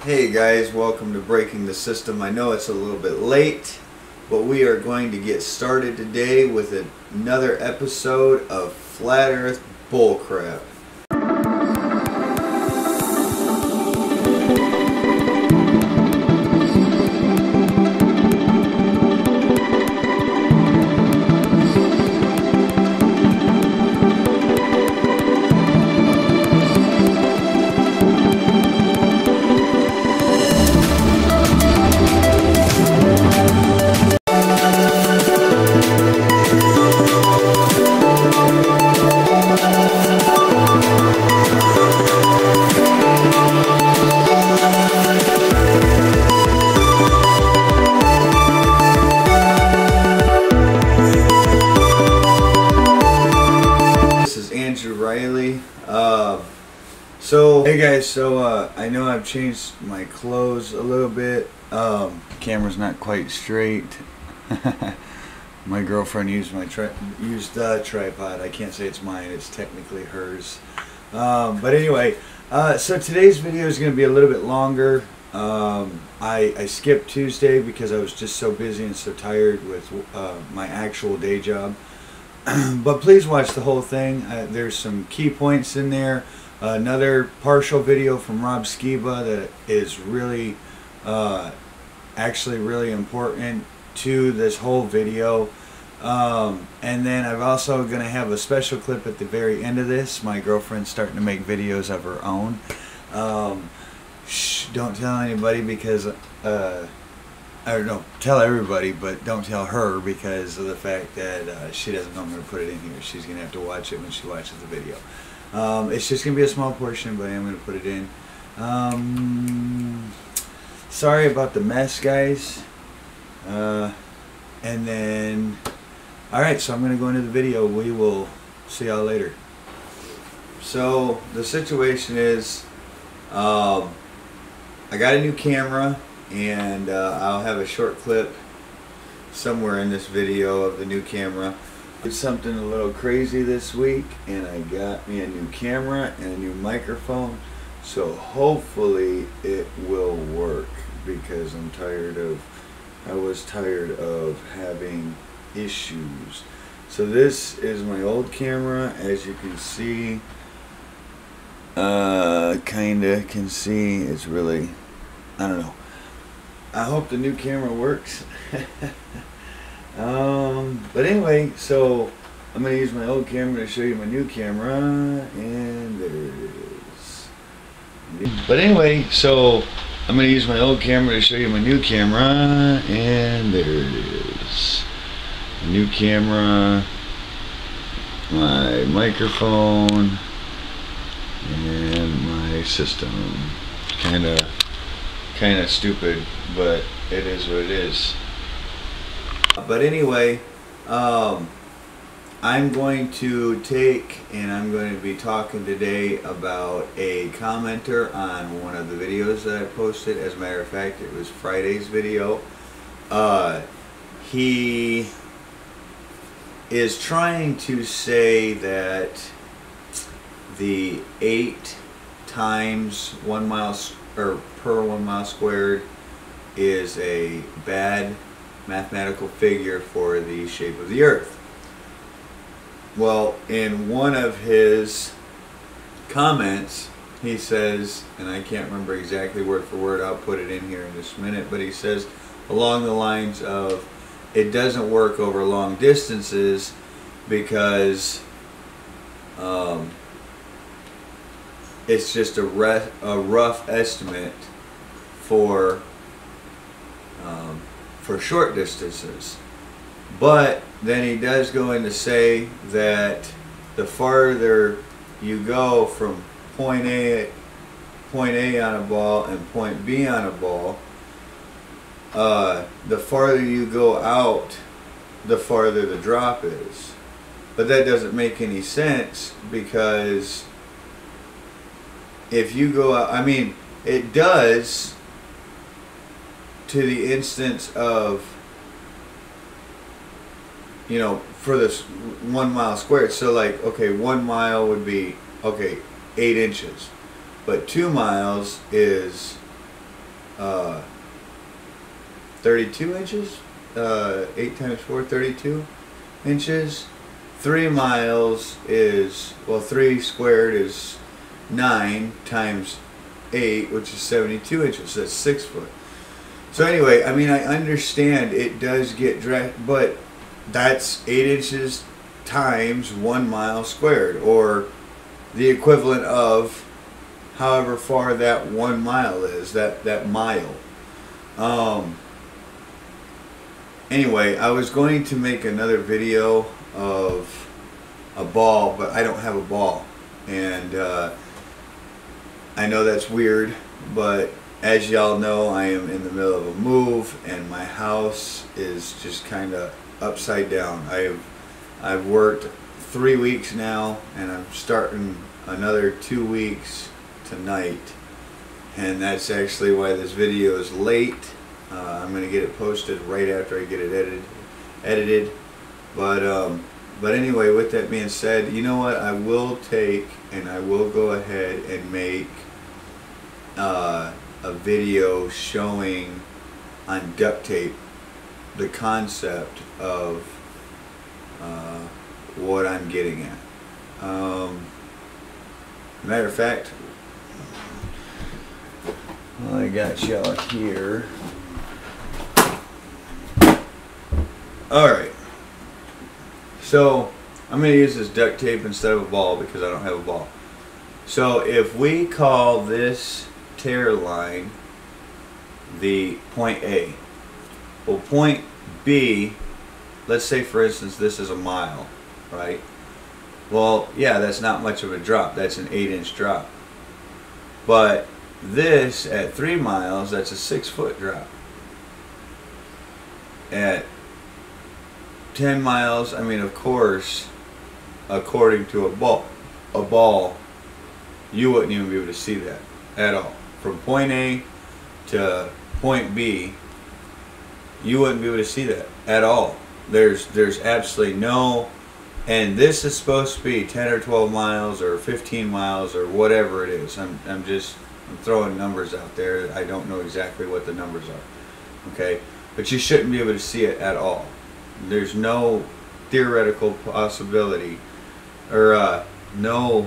Hey guys, welcome to Breaking the System. I know it's a little bit late, but we are going to get started today with another episode of Flat Earth Bullcrap. Hey guys, so I know I've changed my clothes a little bit. Camera's not quite straight. My girlfriend used the tripod. I can't say it's mine, it's technically hers. But anyway, so today's video is going to be a little bit longer. I skipped Tuesday because I was just so busy and so tired with my actual day job. But please watch the whole thing. There's some key points in there. Another partial video from Skiba that is really, actually really important to this whole video. And then I'm also going to have a special clip at the very end of this. My girlfriend's starting to make videos of her own. Shh, don't tell anybody because, I don't know, tell everybody, but don't tell her because of the fact that she doesn't know I'm going to put it in here. She's going to have to watch it when she watches the video. It's just going to be a small portion, but I am going to put it in. Sorry about the mess, guys. And then, alright, so I'm going to go into the video. We will see y'all later. So, the situation is, I got a new camera, and I'll have a short clip somewhere in this video of the new camera. Did something a little crazy this week, and I got me a new camera and a new microphone, so hopefully it will work because I was tired of having issues. So this is my old camera, as you can see. Kinda can see, it's really, I don't know. I hope the new camera works. But anyway, so I'm going to use my old camera to show you my new camera, and there it is. But anyway, so I'm going to use my old camera to show you my new camera, and there it is. The new camera, my microphone, and my system. Kinda stupid, but it is what it is. But anyway, I'm going to I'm going to be talking today about a commenter on one of the videos that I posted. As a matter of fact, it was Friday's video. He is trying to say that the 8 times 1 mile or per 1 mile squared is a bad mathematical figure for the shape of the earth. Well, in one of his comments he says, and I can't remember exactly word for word, I'll put it in here in just a minute, but he says along the lines of it doesn't work over long distances because it's just a rough estimate for short distances. But then he does go in to say that the farther you go from point A on a ball and point B on a ball, the farther you go out, the farther the drop is. But that doesn't make any sense because if you go out, I mean, it does to the instance of, you know, for this 1 mile squared. So like, okay, 1 mile would be, okay, 8 inches. But 2 miles is 32 inches. 8 times 4, 32 inches. 3 miles is, well, 3 squared is 9 times 8, which is 72 inches. So that's 6 foot. So anyway, I mean, I understand it does get dressed, but that's 8 inches times 1 mile squared, or the equivalent of however far that 1 mile is, that mile. Anyway, I was going to make another video of a ball, but I don't have a ball, and I know that's weird, but as y'all know, I am in the middle of a move, and my house is just kind of upside down. I've worked 3 weeks now, and I'm starting another 2 weeks tonight, and that's actually why this video is late. I'm going to get it posted right after I get it edited. But anyway, with that being said, you know what? I will take and I will go ahead and make a video showing on duct tape the concept of what I'm getting at. Matter of fact, well, I got y'all here. Alright, so I'm going to use this duct tape instead of a ball because I don't have a ball. So if we call this tear line the point A, well, point B, let's say for instance this is a mile, right? Well, yeah, that's not much of a drop. That's an 8-inch drop. But this at 3 miles, that's a 6-foot drop. At 10 miles, I mean, of course, according to a ball, you wouldn't even be able to see that at all. From point A to point B, you wouldn't be able to see that at all. There's absolutely no, and this is supposed to be 10 or 12 miles or 15 miles or whatever it is. I'm throwing numbers out there. I don't know exactly what the numbers are. Okay, but you shouldn't be able to see it at all. There's no theoretical possibility, or no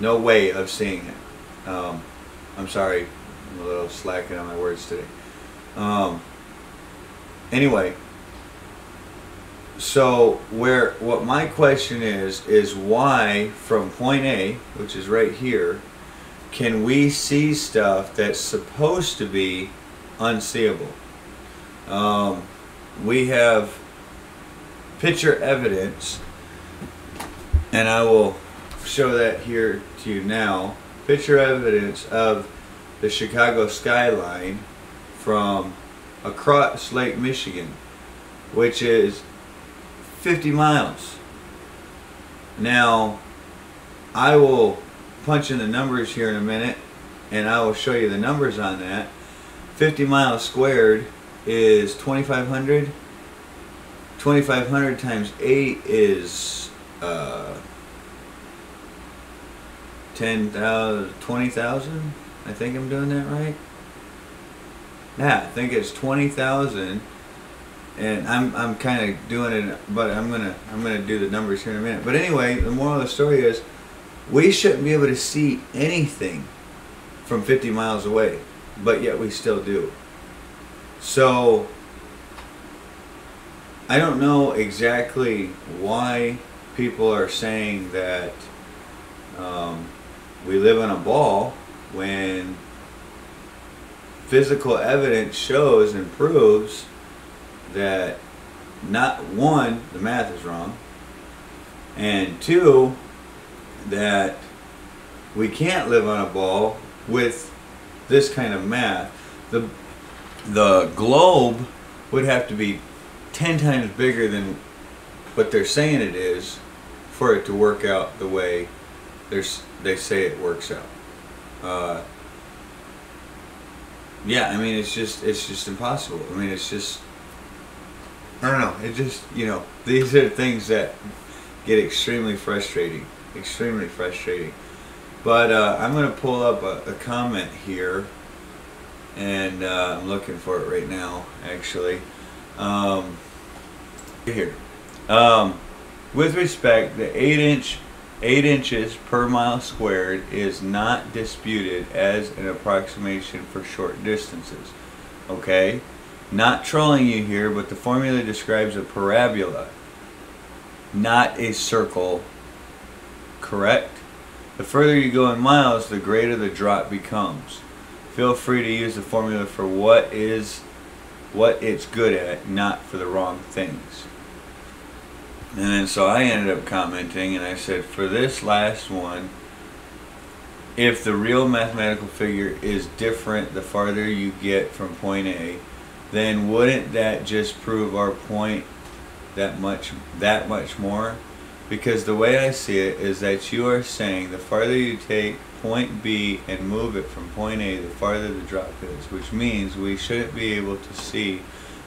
way of seeing it. I'm sorry, I'm a little slacking on my words today. Anyway, so what my question is why from point A, which is right here, can we see stuff that's supposed to be unseeable? We have picture evidence, and I will show that here to you now. Picture evidence of the Chicago Skyline from across Lake Michigan, which is 50 miles. Now, I will punch in the numbers here in a minute, and I will show you the numbers on that. 50 miles squared is 2,500. 2,500 times 8 is 10,000, 20,000. I think I'm doing that right. Yeah, I think it's 20,000, and I'm kind of doing it, but I'm gonna do the numbers here in a minute. But anyway, the moral of the story is we shouldn't be able to see anything from 50 miles away, but yet we still do. So I don't know exactly why people are saying that we live in a ball when physical evidence shows and proves that, not one, the math is wrong, and two, that we can't live on a ball with this kind of math. The globe would have to be 10 times bigger than what they're saying it is for it to work out the way they say it works out. Yeah, I mean, it's just impossible. I mean, it's just, I don't know, it just, you know, these are things that get extremely frustrating. But I'm going to pull up a comment here, and I'm looking for it right now, actually. Here. With respect, the 8 inches per mile squared is not disputed as an approximation for short distances. Okay? Not trolling you here, but the formula describes a parabola, not a circle. Correct? The further you go in miles, the greater the drop becomes. Feel free to use the formula for what it's good at, not for the wrong things. And then so I ended up commenting and I said, for this last one, if the real mathematical figure is different the farther you get from point A, then wouldn't that just prove our point that much more? Because the way I see it is that you are saying the farther you take point B and move it from point A, the farther the drop is, which means we shouldn't be able to see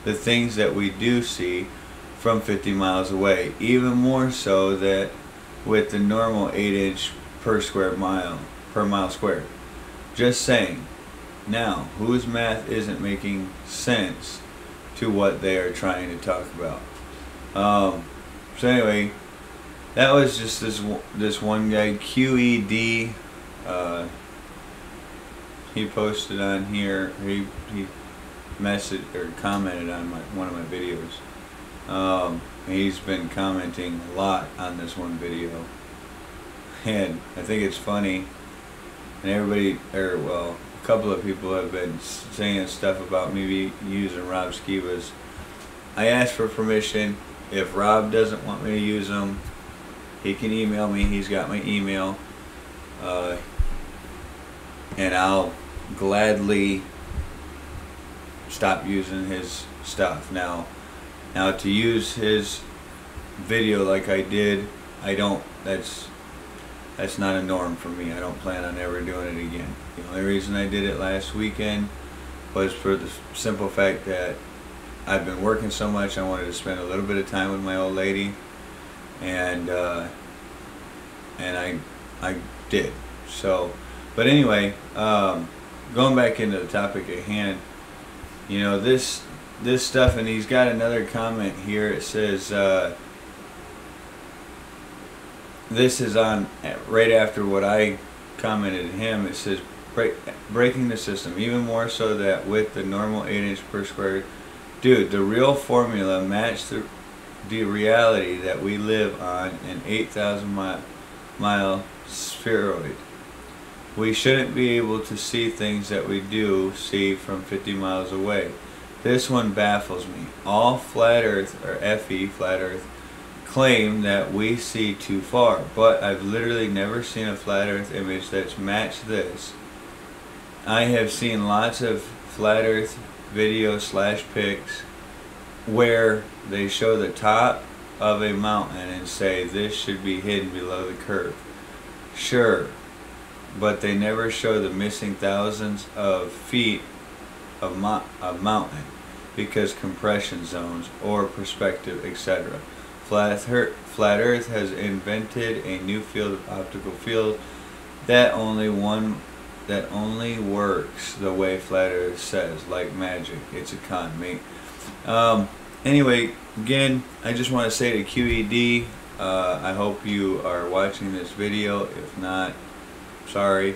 the things that we do see from 50 miles away, even more so that with the normal 8 inch per mile squared. Just saying. Now, whose math isn't making sense to what they are trying to talk about? So anyway, that was just this one guy, QED. He posted on here. He messaged or commented on one of my videos. He's been commenting a lot on this one video, and I think it's funny, and everybody, a couple of people have been saying stuff about me using Rob Skiba's. I asked for permission. If Rob doesn't want me to use them, he can email me. He's got my email, and I'll gladly stop using his stuff. Now to use his video like I did, that's not a norm for me. I don't plan on ever doing it again. The only reason I did it last weekend was for the simple fact that I've been working so much, I wanted to spend a little bit of time with my old lady, and I did. So, but anyway, going back into the topic at hand, you know, this stuff, and he's got another comment here. It says, this is on right after what I commented to him. It says, breaking the system, even more so that with the normal 8 inch per square. Dude, the real formula matched the reality that we live on an 8,000 mile spheroid. We shouldn't be able to see things that we do see from 50 miles away. This one baffles me. All flat earth, or FE, flat earth, claim that we see too far, but I've literally never seen a flat earth image that's matched this. I have seen lots of flat earth videos / pics where they show the top of a mountain and say this should be hidden below the curve. Sure, but they never show the missing thousands of feet of mountain because compression zones or perspective, etc. Flat Earth has invented a new field of optical field that only works the way Flat Earth says, like magic. It's a con, mate. Anyway, again, I just want to say to QED, I hope you are watching this video. If not, sorry.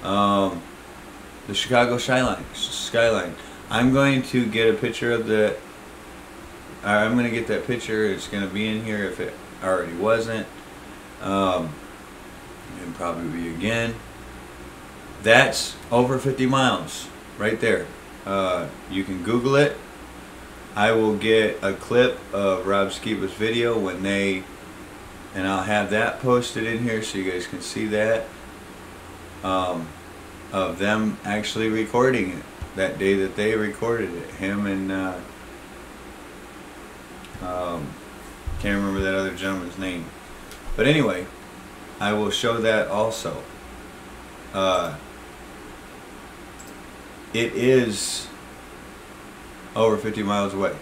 The Chicago Skyline. I'm going to get a picture of I'm going to get that picture. It's going to be in here if it already wasn't. And probably be again. That's over 50 miles right there. You can Google it. I will get a clip of Rob Skiba's video and I'll have that posted in here so you guys can see that, of them actually recording it that day that they recorded it. Him and can't remember that other gentleman's name, but anyway, I will show that also. It is over 50 miles away.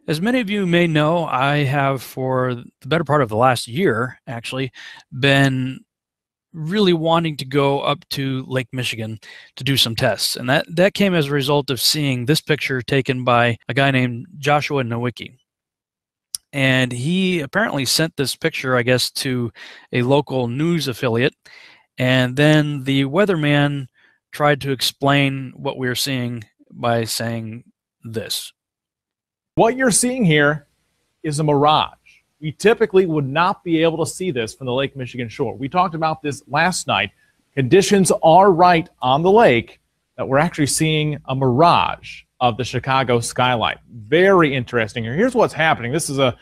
As many of you may know, I have for the better part of the last year actually been really wanting to go up to Lake Michigan to do some tests. And that came as a result of seeing this picture taken by a guy named Joshua Nowicki. And he apparently sent this picture, I guess, to a local news affiliate. And then the weatherman tried to explain what we were seeing by saying this. What you're seeing here is a mirage. We typically would not be able to see this from the Lake Michigan shore. We talked about this last night. Conditions are right on the lake that we're actually seeing a mirage of the Chicago skyline. Very interesting. Here's what's happening. This is a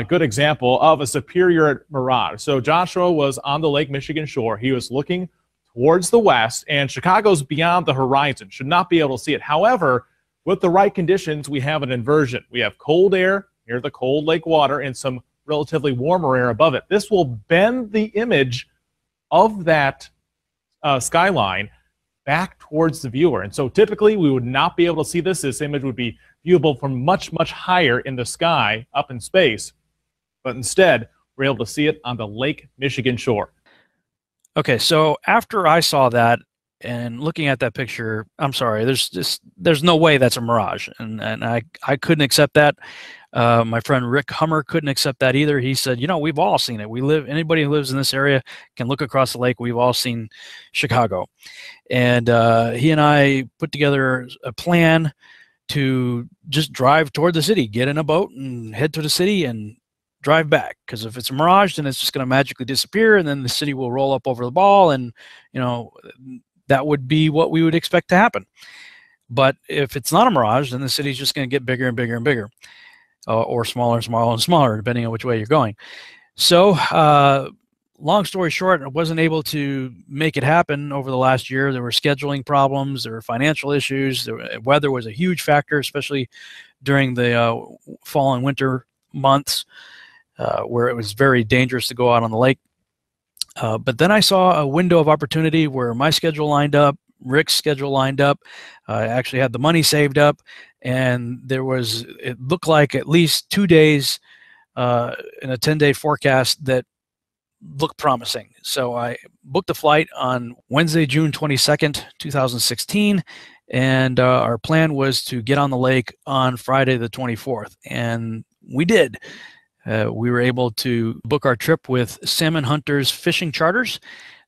good example of a superior mirage. So Joshua was on the Lake Michigan shore. He was looking towards the west, and Chicago's beyond the horizon. Should not be able to see it. However, with the right conditions, we have an inversion. We have cold air near the cold lake water and some relatively warmer air above it. This will bend the image of that skyline back towards the viewer. And so typically we would not be able to see this. This image would be viewable from much, much higher in the sky up in space. But instead, we're able to see it on the Lake Michigan shore. Okay, so after I saw that and looking at that picture, I'm sorry, there's no way that's a mirage. And I couldn't accept that. My friend Rick Hummer couldn't accept that either. He said, we've all seen it. Anybody who lives in this area can look across the lake. We've all seen Chicago. And he and I put together a plan to just drive toward the city, get in a boat and head to the city and drive back. Because if it's a mirage, then it's just going to magically disappear, and then the city will roll up over the ball, and that would be what we would expect to happen. But if it's not a mirage, then the city's just going to get bigger and bigger and bigger. Or smaller and smaller and smaller, depending on which way you're going. So, long story short, I wasn't able to make it happen over the last year. There were scheduling problems, there were financial issues, weather was a huge factor, especially during the fall and winter months, where it was very dangerous to go out on the lake. But then I saw a window of opportunity where my schedule lined up, Rick's schedule lined up. I actually had the money saved up, and it looked like at least 2 days in a 10-day forecast that looked promising. So I booked a flight on Wednesday, June 22nd, 2016, and our plan was to get on the lake on Friday the 24th, and we did. We were able to book our trip with Salmon Hunters Fishing Charters.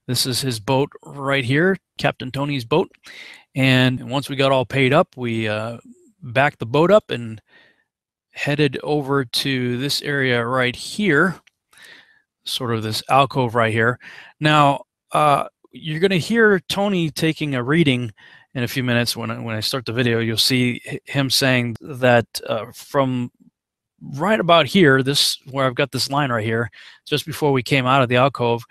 This is his boat right here, Captain Tony's boat. And once we got all paid up, we backed the boat up and headed over to this area right here, sort of this alcove right here. Now, you're going to hear Tony taking a reading in a few minutes. When I start the video, you'll see him saying that from right about here, where I've got this line right here, just before we came out of the alcove,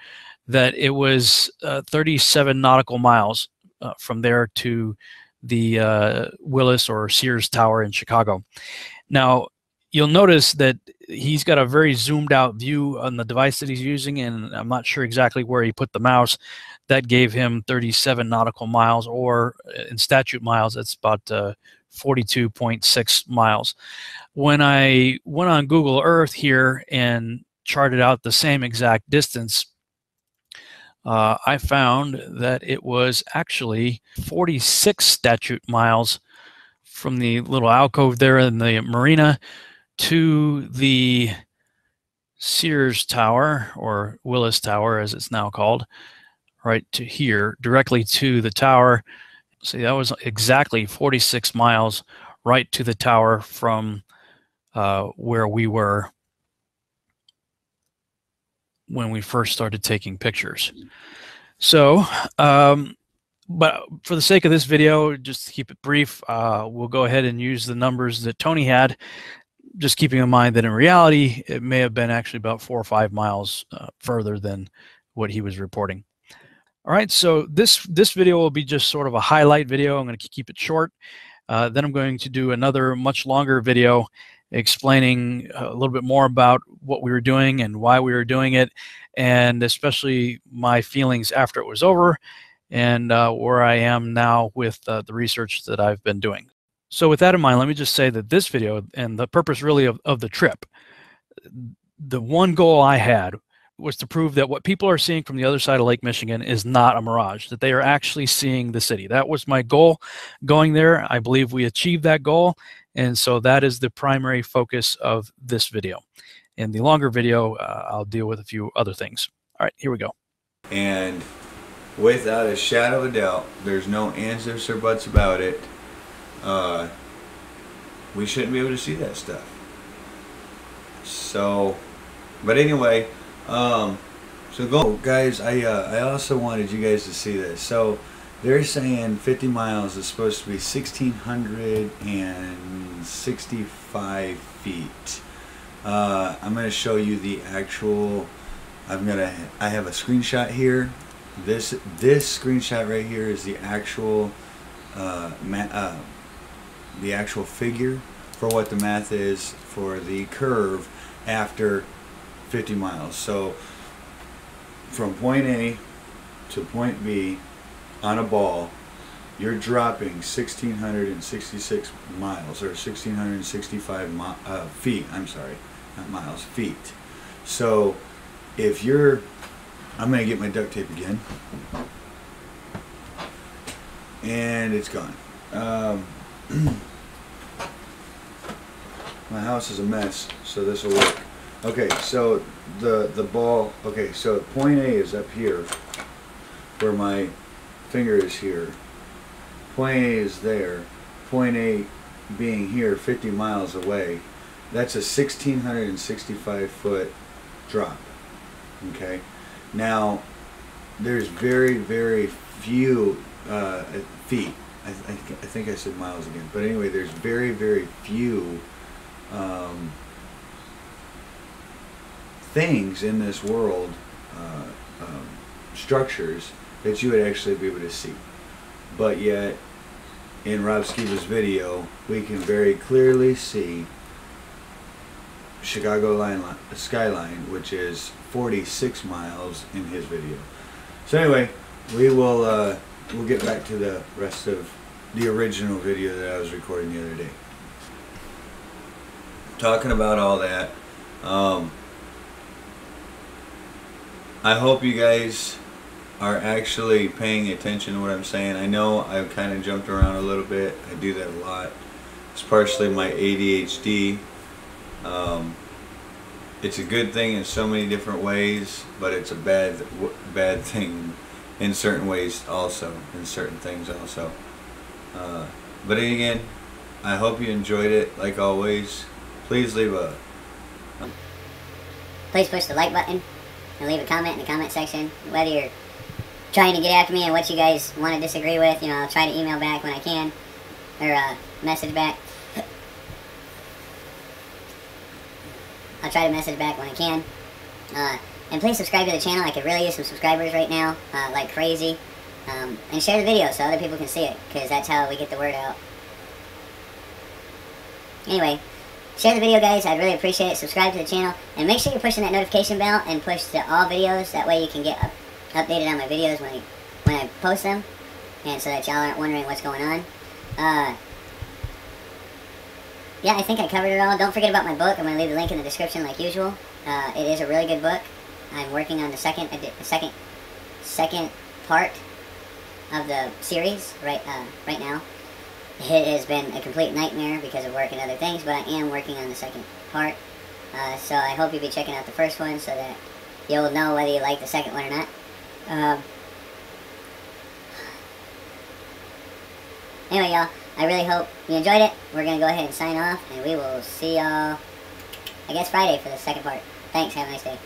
that it was 37 nautical miles from there to the Willis or Sears Tower in Chicago. Now, you'll notice that he's got a very zoomed out view on the device that he's using, and I'm not sure exactly where he put the mouse. That gave him 37 nautical miles, or in statute miles, that's about 42.6 miles. When I went on Google Earth here and charted out the same exact distance, I found that it was actually 46 statute miles from the little alcove there in the marina to the Sears Tower, or Willis Tower as it's now called, right to here, directly to the tower. See, that was exactly 46 miles right to the tower from where we were when we first started taking pictures. So, but for the sake of this video, just to keep it brief, we'll go ahead and use the numbers that Tony had, just keeping in mind that in reality, it may have been actually about 4 or 5 miles further than what he was reporting. All right, so this video will be just sort of a highlight video. I'm going to keep it short. Then I'm going to do another much longer video explaining a little bit more about what we were doing and why we were doing it, and especially my feelings after it was over, and where I am now with the research that I've been doing. So with that in mind, let me just say that this video, and the purpose really of the trip, the one goal I had was to prove that what people are seeing from the other side of Lake Michigan is not a mirage, that they are actually seeing the city. That was my goal going there. I believe we achieved that goal. And so that is the primary focus of this video. In the longer video, I'll deal with a few other things. All right, here we go. And without a shadow of a doubt, there's no ands, ifs, or buts about it. We shouldn't be able to see that stuff. So, but anyway, so go, guys. I also wanted you guys to see this. So they're saying 50 miles is supposed to be 1,665 feet. I'm going to show you the actual. I have a screenshot here. This screenshot right here is the actual figure for what the math is for the curve after 50 miles. So from point A to point B on a ball, you're dropping 1,666 miles, or 1,665 feet. I'm sorry, not miles, feet. So if you're, I'm going to get my duct tape again, and it's gone. My house is a mess, so this will work. Okay, so the ball, okay, so point A is up here, where my finger is here. Point A is there. Point A being here, 50 miles away. That's a 1,665 foot drop. Okay, now there's very, very few feet. I think I said miles again, but anyway, there's very, very few things in this world, structures that you would actually be able to see. But yet, in Rob Skiba's video, we can very clearly see Chicago Skyline, which is 46 miles in his video. So anyway, we'll get back to the rest of the original video that I was recording the other day. Talking about all that, I hope you guys are actually paying attention to what I'm saying. I know I've kind of jumped around a little bit. I do that a lot. It's partially my ADHD. It's a good thing in so many different ways, but it's a bad thing in certain ways also, in certain things also. But again, I hope you enjoyed it. Like always, please leave a... Please push the like button and leave a comment in the comment section. Whether you're trying to get after me and what you guys want to disagree with, you know, I'll try to email back when I can, or message back. I'll try to message back when I can. And please subscribe to the channel. I could really use some subscribers right now, like crazy. And share the video so other people can see it, because that's how we get the word out. Anyway, share the video, guys. I'd really appreciate it. Subscribe to the channel. And make sure you're pushing that notification bell and push to all videos. That way you can get updated on my videos when I post them. And so that y'all aren't wondering what's going on. Yeah, I think I covered it all. Don't forget about my book. I'm going to leave the link in the description like usual. It is a really good book. I'm working on the second part of the series right now. It has been a complete nightmare because of work and other things, but I am working on the second part. So I hope you'll be checking out the first one so that you'll know whether you like the second one or not. Anyway, y'all, I really hope you enjoyed it. We're going to go ahead and sign off, and we will see y'all, I guess, Friday for the second part. Thanks. Have a nice day.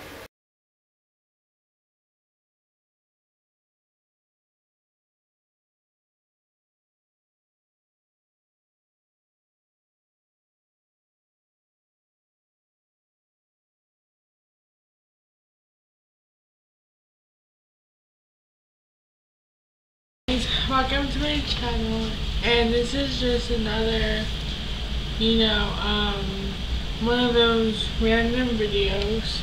Welcome to my channel, and this is just another, one of those random videos.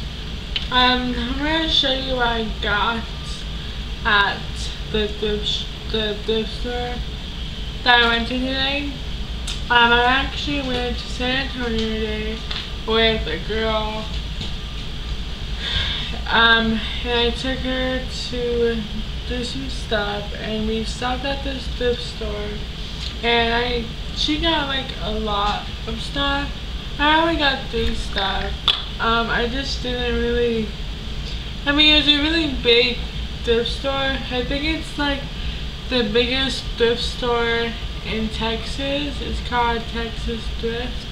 I'm going to show you what I got at the thrift store that I went to today. I actually went to San Antonio today with a girl. And I took her to do some stuff, and we stopped at this thrift store, and she got like a lot of stuff. I only got 3 stuff. I just didn't really, I mean, it was a really big thrift store. I think it's like the biggest thrift store in Texas. It's called Texas Thrift,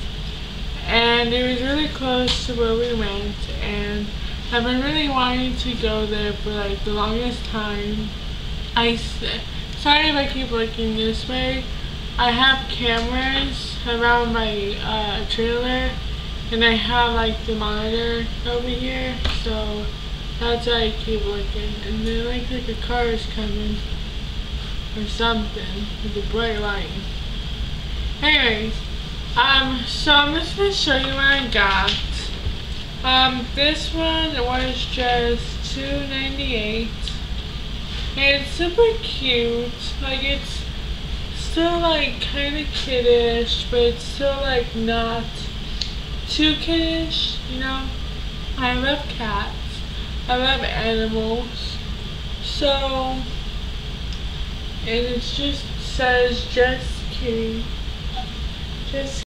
and it was really close to where we went, and I've been really wanting to go there for like the longest time. Sorry if I keep looking this way. I have cameras around my trailer, and I have like the monitor over here, so that's why I keep looking. And then like a car is coming or something with a bright light. Anyways, so I'm just gonna show you what I got. This one was just $2.98. It's super cute. Like, it's still like kind of kiddish, but it's still like not too kiddish, you know? I love cats. I love animals. So, and it just says just kidding. Just